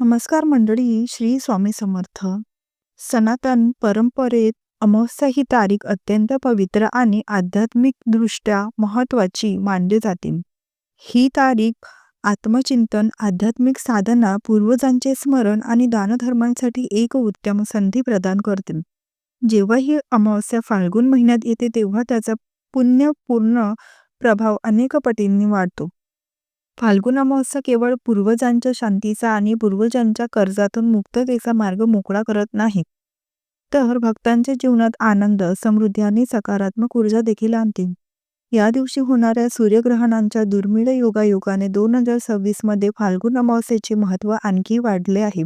नमस्कार मंडळी, श्री स्वामी समर्थ. सनातन परंपरेत अमावस्या ही तारीख अत्यंत पवित्र आणि आध्यात्मिकदृष्ट्या महत्त्वाची मानली जाते. ही तारीख आत्मचिंतन, आध्यात्मिक साधना, पूर्वजांचे स्मरण आणि दानधर्मांसाठी एक उत्तम संधी प्रदान करते. जेव्हा ही अमावस्या फाल्गुन महिन्यात येते तेव्हा त्याचा पुण्यपूर्ण प्रभाव अनेक पटींनी वाढतो. फाल्गुन अमावस्या केवळ पूर्वजांच्या शांतीचा आणि पूर्वजांच्या कर्जातून मुक्ततेचा मार्ग मोकळा करत नाही, तर भक्तांच्या जीवनात आनंद, समृद्धी आणि सकारात्मक ऊर्जा देखील आणते. या दिवशी होणाऱ्या सूर्यग्रहणांच्या दुर्मिळ योगायोगाने 2026 मध्ये फाल्गुन अमावस्येचे महत्त्व आणखी वाढले आहे.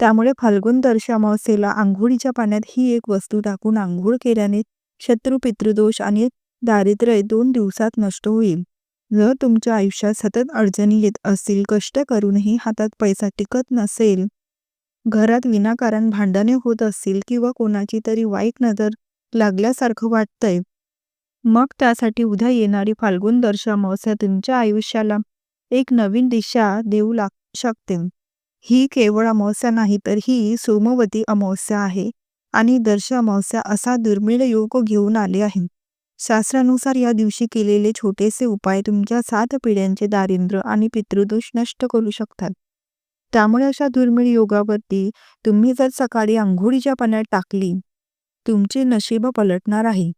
त्यामुळे फाल्गुन दर्श अमावस्येला आंघोळीच्या पाण्यात ही एक वस्तू टाकून आंघोळ केल्याने शत्रू, पितृदोष आणि दारिद्र्य 2 दिवसात नष्ट होईल. जर तुमच्या आयुष्यात सतत अडचणी येत असतील, कष्ट करूनही हातात पैसा टिकत नसेल, घरात विनाकारण भांडणे होत असतील किंवा कोणाची तरी वाईट नजर लागल्यासारखं वाटतंय, मग त्यासाठी उद्या येणारी फाल्गुन दर्श अमावस्या तुमच्या आयुष्याला एक नवीन दिशा देऊ शकते. ही केवळ अमावस्या नाही, तर ही सोमवती अमावस्या आहे आणि दर्श अमावस्या असा दुर्मिळ योग घेऊन आले आहे. शास्त्रानुसार या दिवशी केलेले छोटेसे उपाय तुमच्या 7 पिढ्यांचे दारिद्र्य आणि पितृदोष नष्ट करू शकतात. त्यामुळे अशा दुर्मिळ योगावरती तुम्ही जर सकाळी अंघोळीच्या पाण्यात टाकली, तुमचे नशीब पलटणार आहे.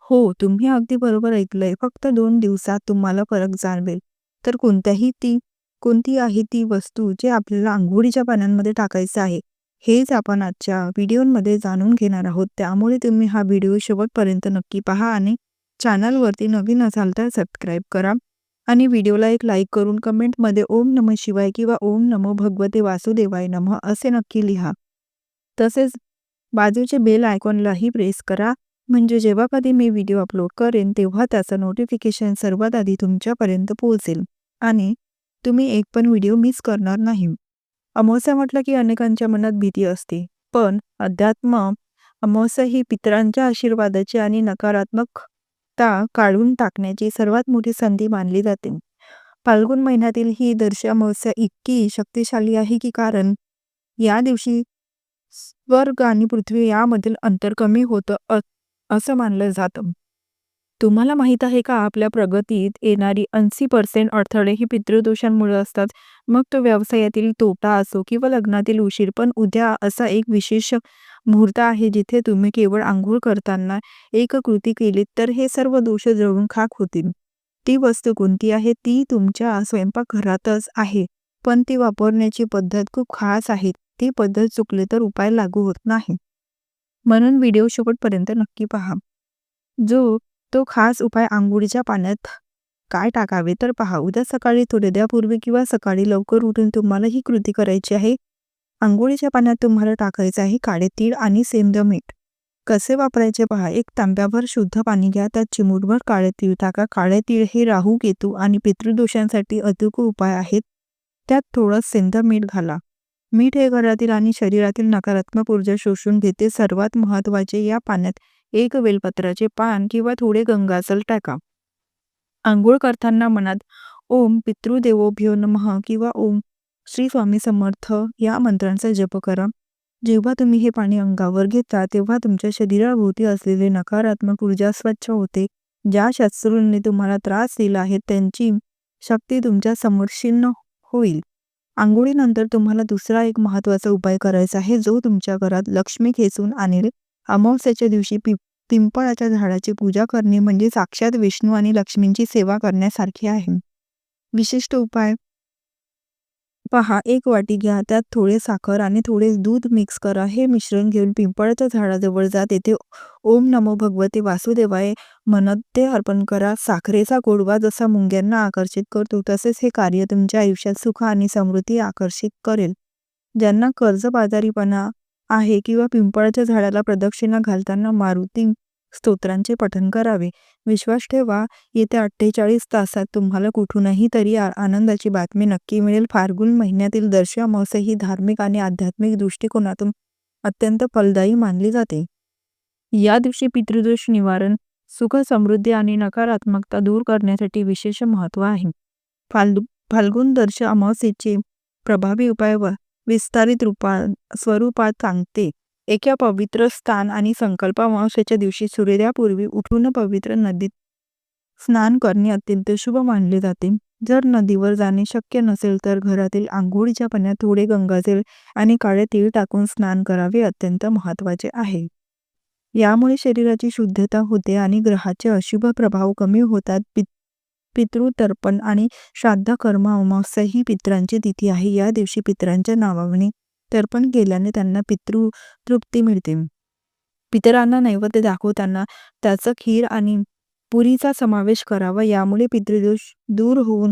हो, तुम्ही अगदी बरोबर ऐकलंय. फक्त 2 दिवसात तुम्हाला फरक जाणवेल. तर कोणती आहे ती वस्तू जे आपल्याला अंघोळीच्या पाण्यामध्ये टाकायचं आहे, हेच आपण आजच्या व्हिडिओमध्ये जाणून घेणार आहोत. त्यामुळे तुम्ही हा व्हिडिओ शेवटपर्यंत नक्की पहा आणि चॅनलवरती नवीन असाल तर सबस्क्राईब करा आणि व्हिडिओला एक लाईक करून कमेंटमध्ये ओम नमः शिवाय किंवा ओम नमो भगवते वासुदेवाय नमः असे नक्की लिहा. तसेच बाजूचे बेल आयकॉनलाही प्रेस करा, म्हणजे जेव्हा कधी मी व्हिडिओ अपलोड करेन तेव्हा त्याचं नोटिफिकेशन सर्वात आधी तुमच्यापर्यंत पोहोचेल आणि तुम्ही एक पण व्हिडिओ मिस करणार नाही. अमावस्या म्हटलं की अनेकांच्या मनात भीती असते, पण अध्यात्म अमावस्या ही पितरांच्या आशीर्वादाची आणि नकारात्मकता काढून टाकण्याची सर्वात मोठी संधी मानली जाते. फाल्गुन महिन्यातील ही दर्श अमावस्या इतकी शक्तिशाली आहे की कारण या दिवशी स्वर्ग आणि पृथ्वी यामधील अंतर कमी होतं असं मानलं जातं. तुम्हाला माहीत आहे का, आपल्या प्रगतीत येणारी 80% अडथळे ही पितृदोषांमुळे असतात. मग तो व्यवसायातील तोटा असो किंवा लग्नातील उशीर. पण उद्या असा एक विशेष मुहूर्त आहे जिथे तुम्ही केवळ आंघोळ करताना एक कृती केलीत तर हे सर्व दोष जळून खाक होतील. ती वस्तू कोणती आहे? ती तुमच्या स्वयंपाकघरातच आहे, पण ती वापरण्याची पद्धत खूप खास आहे. ती पद्धत चुकली तर उपाय लागू होत नाही. म्हणून व्हिडिओ शेवटपर्यंत नक्की पहा. तो खास उपाय अंघोळीच्या पाण्यात काय टाकावे तर पहा. उद्या सकाळी सूर्योदयापूर्वी किंवा सकाळी लवकर उठून तुम्हाला ही कृती करायची आहे. अंघोळीच्या पाण्यात तुम्हाला टाकायचं आहे काळे तीळ आणि सेंद्रिय मीठ. कसे वापरायचे पहा. एक तांब्याभर शुद्ध पाणी घ्या, त्यात चिमूटभर काळे तीळ टाका. काळे तीळ हे राहू, केतू आणि पितृदोषांसाठी अचूक उपाय आहेत. त्यात थोडं सेंद्रिय मीठ घाला. मीठ हे घरातील आणि शरीरातील नकारात्मक ऊर्जा शोषून घेते. सर्वात महत्त्वाचे, या पाण्यात एक बेलपत्राचे पान किंवा थोडे गंगाजल टाका. आंघोळ करताना मनात ओम पितृदेवोभ्यो नमः किंवा ओम श्री स्वामी समर्थ या मंत्रांचा जप करा. जेव्हा तुम्ही हे पाणी अंगावर घेता तेव्हा तुमच्या शरीराभोवती असलेली नकारात्मक ऊर्जा स्वच्छ होते. ज्या शत्रूंनी तुम्हाला त्रास दिला आहे त्यांची शक्ती तुमच्या समोर क्षीण होईल. आंघोळीनंतर तुम्हाला दुसरा एक महत्त्वाचा उपाय करायचा आहे, जो तुमच्या घरात लक्ष्मी खेचून आणेल. अमावस्येच्या दिवशी पिंपळाच्या झाडाची पूजा करणे म्हणजे साक्षात विष्णू आणि लक्ष्मींची सेवा करण्यासारखे आहे. विशिष्ट उपाय पहा. 1 वाटी घ्या, त्यात थोडे साखर आणि थोडे दूध मिक्स करा. हे मिश्रण घेऊन पिंपळाच्या झाडाजवळ जा. तेथे ओम नमो भगवते वासुदेवाय म्हणत ते अर्पण करा. साखरेचा गोडवा जसा मुंग्यांना आकर्षित करतो तसेच हे कार्य तुमच्या आयुष्यात सुख आणि समृद्धी आकर्षित करेल. ज्यांना कर्जबाजारीपणा आहे किंवा पिंपळाच्या झाडाला प्रदक्षिणा घालताना मारुती स्तोत्रांचे पठण करावे. विश्वास ठेवा, येत्या 48 तासात तुम्हाला कुठूनही तरी आनंदाची बातमी नक्की मिळेल. फाल्गुन महिन्यातील दर्श अमावस्या ही धार्मिक आणि आध्यात्मिक दृष्टिकोनातून अत्यंत फलदायी मानली जाते. या दिवशी पितृदोष निवारण, सुख, समृद्धी आणि नकारात्मकता दूर करण्यासाठी विशेष महत्त्व आहे. फाल्गुन दर्श अमावस्येचे प्रभावी उपाय विस्तारित स्वरूपात सांगते. एका पवित्र स्थान आणि संकल्प अमावस्येच्या दिवशी सूर्योदयापूर्वी उठून पवित्र नदीत स्नान करणे अत्यंत शुभ मानले जाते. जर नदीवर जाणे शक्य नसेल तर घरातील आंघोळीच्या पाण्यात थोडे गंगाजल आणि काळे तीळ टाकून स्नान करावे अत्यंत महत्त्वाचे आहे. यामुळे शरीराची शुद्धता होते आणि ग्रहाचे अशुभ प्रभाव कमी होतात. पितृतर्पण आणि श्राद्ध कर्म अमावस्या ही पितरांची तिथी आहे. या दिवशी पितरांच्या नावाने तर्पण केल्याने त्यांना पितृतृप्ती मिळते. पितरांना नैवेद्य दाखवताना त्याचं खीर आणि पुरीचा समावेश करावा. यामुळे पितृदोष दूर होऊन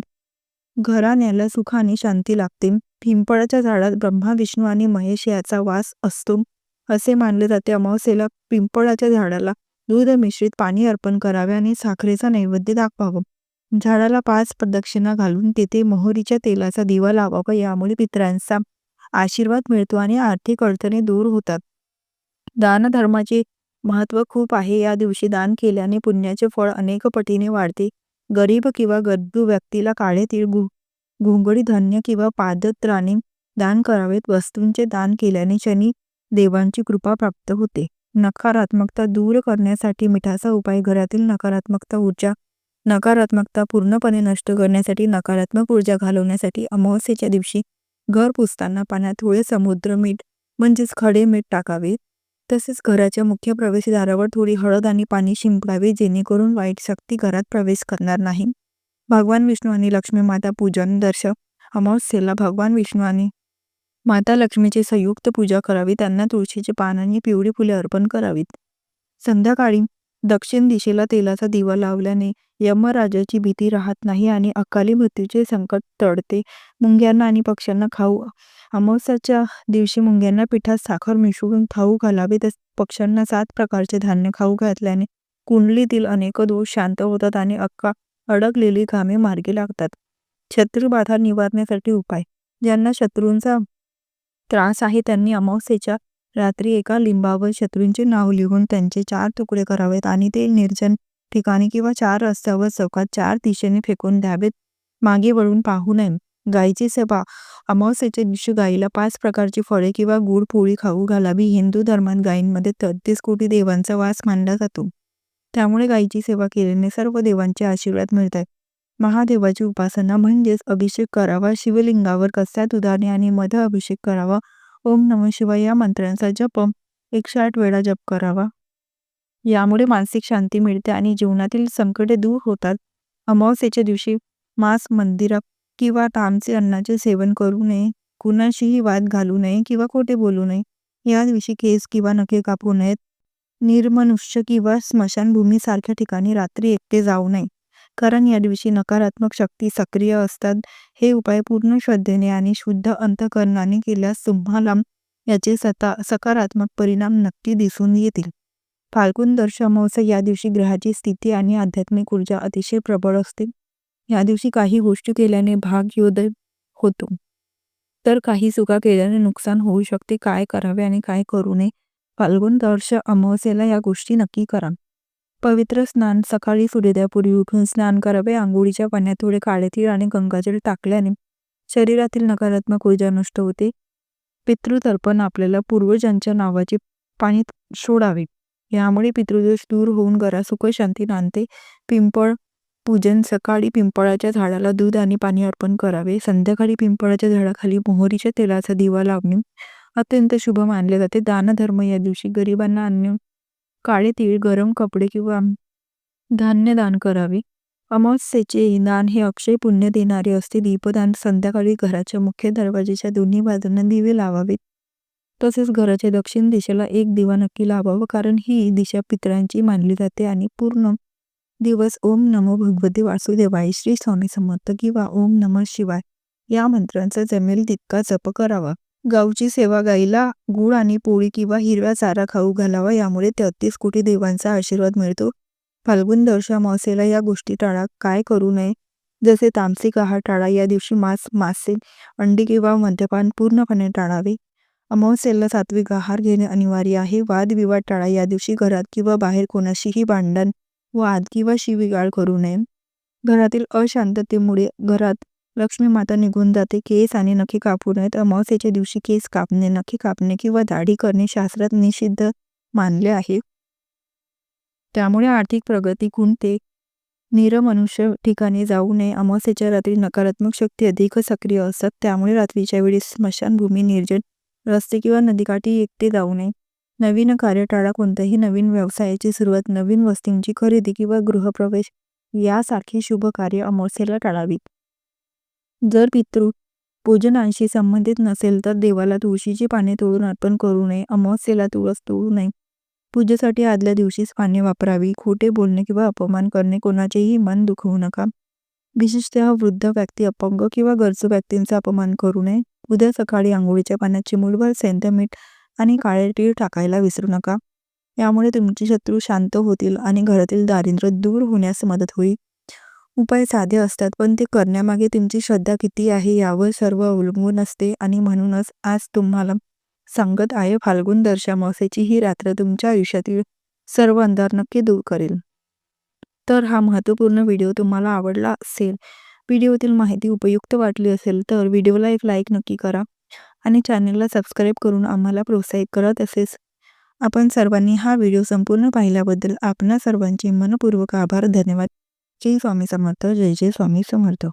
घराण्याला सुख आणि शांती लाभते. पिंपळाच्या झाडात ब्रह्मा, विष्णू आणि महेश याचा वास असतो असे मानले जाते. अमावस्येला पिंपळाच्या झाडाला दूध मिश्रित पाणी अर्पण करावे आणि साखरेचा नैवेद्य दाखवावं. झाडाला 5 प्रदक्षिणा घालून तेथे मोहरीच्या तेलाचा दिवा लावावा. यामुळे पितरांचा आशीर्वाद मिळतो आणि आर्थिक अडचणी दूर होतात. दानधर्माचे महत्त्व खूप आहे. या दिवशी दान केल्याने पुण्याचे फळ अनेक पटीने वाढते. गरीब किंवा गरजू व्यक्तीला काळे तीळ, घुंगडी धान्य किंवा पादत्राणे दान करावेत. वस्तूंचे दान केल्याने शनी देवांची कृपा प्राप्त होते. नकारात्मकता दूर करण्यासाठी मिठाचा उपाय. घरातील नकारात्मकता पूर्णपणे नष्ट करण्यासाठी, नकारात्मक ऊर्जा घालवण्यासाठी अमावस्येच्या दिवशी घर पुसताना पाण्यात थोडे समुद्र मीठ म्हणजेच खडे मीठ टाकावे. तसेच घराच्या मुख्य प्रवेशद्वारावर थोडी हळद आणि पाणी शिंपडावे, जेणेकरून वाईट शक्ती घरात प्रवेश करणार नाही. भगवान विष्णू आणि लक्ष्मी माता पूजन. अमावस्येला भगवान विष्णू आणि माता लक्ष्मीची संयुक्त पूजा करावी. त्यांना तुळशीचे पान आणि पिवळी फुले अर्पण करावीत. संध्याकाळी दक्षिण दिशेला तेलाचा दिवा लावल्याने यमराजाची भीती राहत नाही आणि अकाली मृत्यूचे संकट टळते. मुंग्यांना आणि पक्ष्यांना खाऊ. अमावस्याच्या दिवशी मुंग्यांना पिठात साखर मिसळून खाऊ घालावे. पक्ष्यांना 7 प्रकारचे धान्य खाऊ घातल्याने कुंडलीतील अनेक दोष शांत होतात आणि अडकलेली कामे मार्गी लागतात. शत्रुबाधा निवारण्यासाठी उपाय. ज्यांना शत्रूंचा त्रास आहे त्यांनी अमावस्येच्या रात्री एका लिंबावर शत्रूंचे नाव लिहून त्यांचे 4 तुकडे करावेत आणि ते निर्जन ठिकाणी किंवा 4 रस्त्यावर चौकात 4 दिशेने फेकून द्यावेत. मागे वळून पाहू नये. गायीची सेवा. अमावस्येच्या दिवशी गायीला 5 प्रकारची फळे किंवा गूळ पोळी खाऊ घालावी. हिंदू धर्मात गायींमध्ये 33 कोटी देवांचा वास मानला जातो. त्यामुळे गायीची सेवा केल्याने सर्व देवांचे आशीर्वाद मिळतात. महादेवाची उपासना म्हणजेच अभिषेक करावा. शिवलिंगावर कस्या दुधाने आणि मध अभिषेक करावा. ओम नमः शिवाय या मंत्रांचा जप 108 वेळा जप करावा. यामुळे मानसिक शांती मिळते आणि जीवनातील संकटे दूर होतात. अमावस्येच्या दिवशी मांस, मंदिरात किंवा तामचे अन्नाचे सेवन करू नये. कुणाशीही वाद घालू नये किंवा खोटे बोलू नये. या दिवशी केस किंवा नखे कापू नयेत. निर्मनुष्य किंवा स्मशानभूमी सारख्या ठिकाणी रात्री एकटे जाऊ नये, कारण या दिवशी नकारात्मक शक्ती सक्रिय असतात. हे उपाय पूर्ण श्रद्धेने आणि शुद्ध अंतःकरणाने केल्यास तुम्हाला याचे सकारात्मक परिणाम नक्की दिसून येतील. फाल्गुन अमावस्या. या दिवशी ग्रहाची स्थिती आणि आध्यात्मिक ऊर्जा अतिशय प्रबळ असते. या दिवशी काही गोष्टी केल्याने भाग्योदय होतो, तर काही चुका केल्याने नुकसान होऊ शकते. काय करावे आणि काय करू नये. फाल्गुन अमावस्येला या गोष्टी नक्की करा. पवित्र स्नान. सकाळी सूर्योदयापूर्वी उठून स्नान करावे. आंघोळीच्या पाण्यात थोडे काळे तीळ आणि गंगाजल टाकल्याने शरीरातील नकारात्मक ऊर्जा नष्ट होते. पितृतर्पण. आपल्याला पूर्वजांच्या नावाचे पाणी सोडावे. यामुळे पितृदोष दूर होऊन घरात सुख शांती नांदते. पिंपळ पूजन. सकाळी पिंपळाच्या झाडाला दूध आणि पाणी अर्पण करावे. संध्याकाळी पिंपळाच्या झाडाखाली मोहरीच्या तेलाचा दिवा लावणे अत्यंत शुभ मानले जाते. दानधर्म. या दिवशी गरिबांना अन्न, काळे तीळ, गरम कपडे किंवा धान्य दान करावे. अमावस्येचे दान हे अक्षय पुण्य देणारे असते. दीपदान. संध्याकाळी घराच्या मुख्य दरवाजाच्या दोन्ही बाजूंना दिवे लावावेत. तसेच घराच्या दक्षिण दिशेला एक दिवा नक्की लावावा, कारण ही दिशा पितरांची मानली जाते. आणि पूर्ण दिवस ओम नमो भगवते वासुदेवाय, श्री स्वामी समर्थ किंवा ओम नमः शिवाय या मंत्रांचा जमेल तितका जप करावा. गावची सेवा. गाईला गूळ आणि पोळी किंवा हिरव्या चारा खाऊ घालावा. यामुळे 33 कोटी देवांचा आशीर्वाद मिळतो. फाल्गुन अमावस्येला या गोष्टी टाळा. काय करू नये. जसे तामसिक आहार टाळा. या दिवशी मासे, अंडी किंवा मद्यपान पूर्णपणे टाळावे. अमावस्येला सात्विक आहार घेणे अनिवार्य आहे. वादविवाद टाळा. या दिवशी घरात किंवा बाहेर कोणाशीही भांडण, वाद किंवा शिवीगाळ करू नये. घरातील अशांततेमुळे घरात लक्ष्मी माता निघून जाते. केस आणि नखे कापू नयेत. अमावस्येच्या दिवशी केस कापणे, नखे कापणे किंवा दाढी करणे शास्त्रात निषिद्ध मानले आहे. त्यामुळे आर्थिक प्रगती खुंटते. निरमनुष्य ठिकाणी जाऊ नये. अमावस्येच्या रात्री नकारात्मक शक्ती अधिक सक्रिय असतात. त्यामुळे रात्रीच्या वेळी स्मशानभूमी, निर्जन रस्ते किंवा नदीकाठी एकटे जाऊ नये. नवीन कार्य टाळा. कोणत्याही नवीन व्यवसायाची सुरुवात, नवीन वस्तूंची खरेदी किंवा गृहप्रवेश यासारखी शुभ कार्य अमावस्येला टाळावीत. जर पितृ पूजनांशी संबंधित नसेल तर देवाला तुळशीची पाने तोडून अर्पण करू नये. अमावस्येला तुळस तोडू नये. पूजेसाठी आदल्या दिवशीच पाने वापरावी. खोटे बोलणे किंवा अपमान करणे, कोणाचेही मन दुखवू नका. विशेषतः वृद्ध व्यक्ती, अपंग किंवा गरजू व्यक्तींचा अपमान करू नये. उद्या सकाळी आंघोळीच्या पाण्यात चिमूटभर सेंध, मीठ आणि काळे तीळ टाकायला विसरू नका. यामुळे तुमचे शत्रू शांत होतील आणि घरातील दारिद्र्य दूर होण्यास मदत होईल. उपाय साधे असतात, पण ते करण्यामागे तुमची श्रद्धा किती आहे यावर सर्व अवलंबून असते. आणि म्हणूनच आज तुम्हाला सांगत आहे, फाल्गुन दर्श अमावस्येची ही रात्र तुमच्या आयुष्यातील सर्व अंधार नक्की दूर करेल. तर हा महत्त्वपूर्ण व्हिडिओ तुम्हाला आवडला असेल, व्हिडिओतील माहिती उपयुक्त वाटली असेल तर व्हिडिओला एक लाईक नक्की करा आणि चॅनलला सबस्क्राईब करून आम्हाला प्रोत्साहित करा. तसेच आपण सर्वांनी हा व्हिडिओ संपूर्ण पाहिल्याबद्दल आपणा सर्वांचे मनपूर्वक आभार. धन्यवाद. जय स्वामी समर्थ. जय जय स्वामी समर्थ.